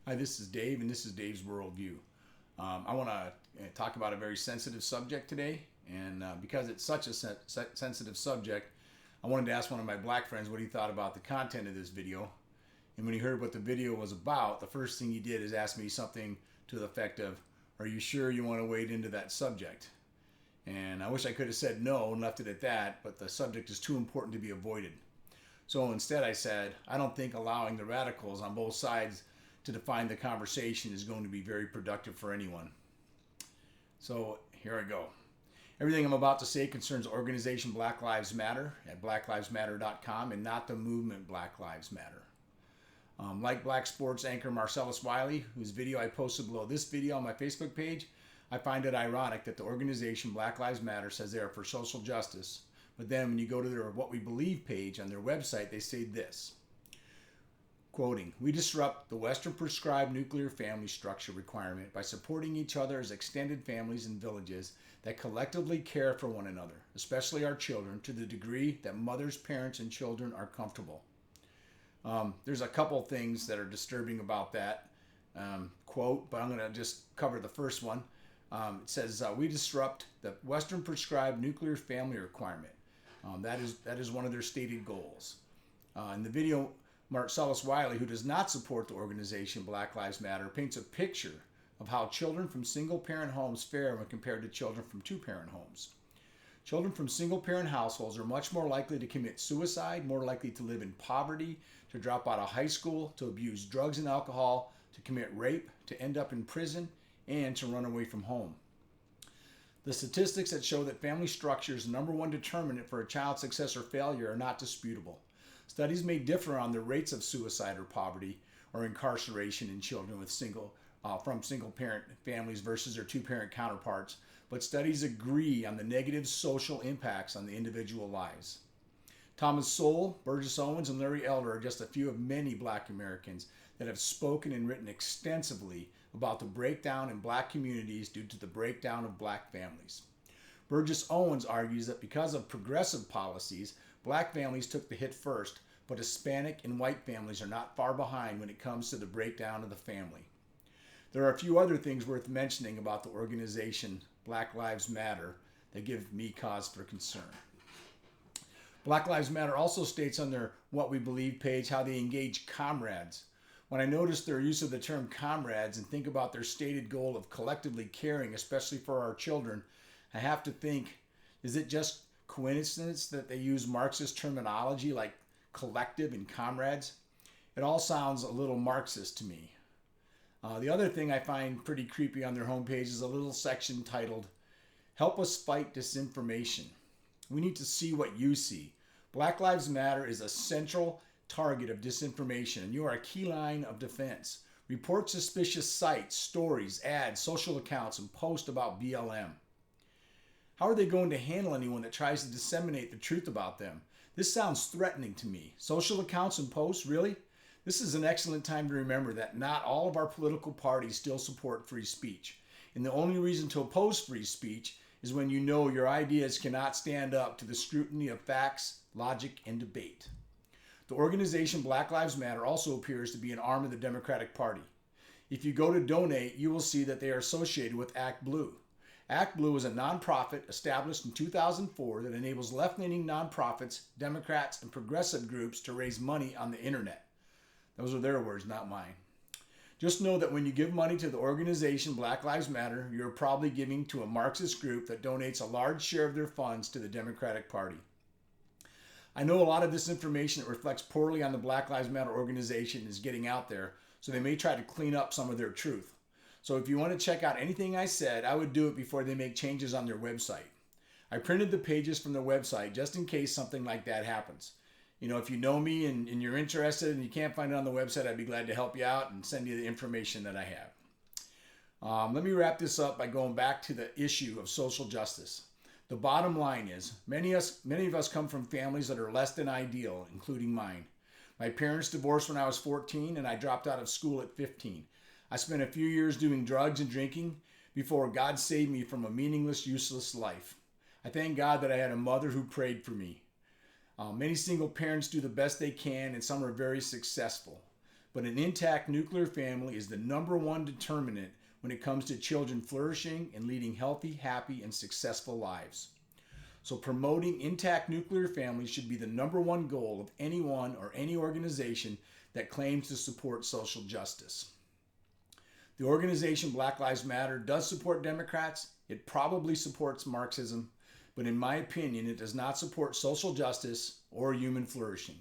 Hi, this is Dave, and this is Dave's Worldview. I want to talk about a very sensitive subject today, and because it's such a sensitive subject, I wanted to ask one of my black friends what he thought about the content of this video. And when he heard what the video was about, the first thing he did is ask me something to the effect of, "Are you sure you want to wade into that subject?" And I wish I could have said no and left it at that, but the subject is too important to be avoided. So instead I said, I don't think allowing the radicals on both sides to define the conversation is going to be very productive for anyone. So here I go. Everything I'm about to say concerns the organization Black Lives Matter at blacklivesmatter.com and not the movement Black Lives Matter. Like Black sports anchor Marcellus Wiley, whose video I posted below this video on my Facebook page, I find it ironic that the organization Black Lives Matter says they are for social justice, but then when you go to their What We Believe page on their website, they say this, quoting, "We disrupt the Western prescribed nuclear family structure requirement by supporting each other as extended families and villages that collectively care for one another, especially our children, to the degree that mothers, parents, and children are comfortable." There's a couple things that are disturbing about that quote, but I'm going to just cover the first one. It says, "We disrupt the Western prescribed nuclear family requirement." That is one of their stated goals. In the video, Marcellus Wiley, who does not support the organization Black Lives Matter, paints a picture of how children from single-parent homes fare when compared to children from two-parent homes. Children from single-parent households are much more likely to commit suicide, more likely to live in poverty, to drop out of high school, to abuse drugs and alcohol, to commit rape, to end up in prison, and to run away from home. The statistics that show that family structure is the number one determinant for a child's success or failure are not disputable. Studies may differ on the rates of suicide or poverty or incarceration in children with from single-parent families versus their two-parent counterparts, but studies agree on the negative social impacts on the individual lives. Thomas Sowell, Burgess Owens, and Larry Elder are just a few of many Black Americans that have spoken and written extensively about the breakdown in Black communities due to the breakdown of Black families. Burgess Owens argues that because of progressive policies, Black families took the hit first, but Hispanic and white families are not far behind when it comes to the breakdown of the family. There are a few other things worth mentioning about the organization Black Lives Matter that give me cause for concern. Black Lives Matter also states on their What We Believe page how they engage comrades. When I notice their use of the term comrades and think about their stated goal of collectively caring, especially for our children, I have to think, is it just coincidence that they use Marxist terminology like collective and comrades? It all sounds a little Marxist to me. The other thing I find pretty creepy on their homepage is a little section titled, "Help Us Fight Disinformation." We need to see what you see. Black Lives Matter is a central target of disinformation, and you are a key line of defense. Report suspicious sites, stories, ads, social accounts, and post about BLM. How are they going to handle anyone that tries to disseminate the truth about them? This sounds threatening to me. Social accounts and posts, really? This is an excellent time to remember that not all of our political parties still support free speech. And the only reason to oppose free speech is when you know your ideas cannot stand up to the scrutiny of facts, logic, and debate. The organization Black Lives Matter also appears to be an arm of the Democratic Party. If you go to donate, you will see that they are associated with Act Blue. Act Blue is a nonprofit established in 2004 that enables left-leaning nonprofits, Democrats, and progressive groups to raise money on the internet. Those are their words, not mine. Just know that when you give money to the organization Black Lives Matter, you're probably giving to a Marxist group that donates a large share of their funds to the Democratic Party. I know a lot of this information that reflects poorly on the Black Lives Matter organization is getting out there, so they may try to clean up some of their truth. So if you want to check out anything I said, I would do it before they make changes on their website. I printed the pages from their website just in case something like that happens. You know, if you know me and you're interested and you can't find it on the website, I'd be glad to help you out and send you the information that I have. Let me wrap this up by going back to the issue of social justice. The bottom line is, many of us come from families that are less than ideal, including mine. My parents divorced when I was 14 and I dropped out of school at 15. I spent a few years doing drugs and drinking before God saved me from a meaningless, useless life. I thank God that I had a mother who prayed for me. Many single parents do the best they can, and some are very successful. but an intact nuclear family is the number one determinant when it comes to children flourishing and leading healthy, happy, and successful lives. So promoting intact nuclear families should be the number one goal of anyone or any organization that claims to support social justice. The organization Black Lives Matter does support Democrats. It probably supports Marxism, but in my opinion, it does not support social justice or human flourishing.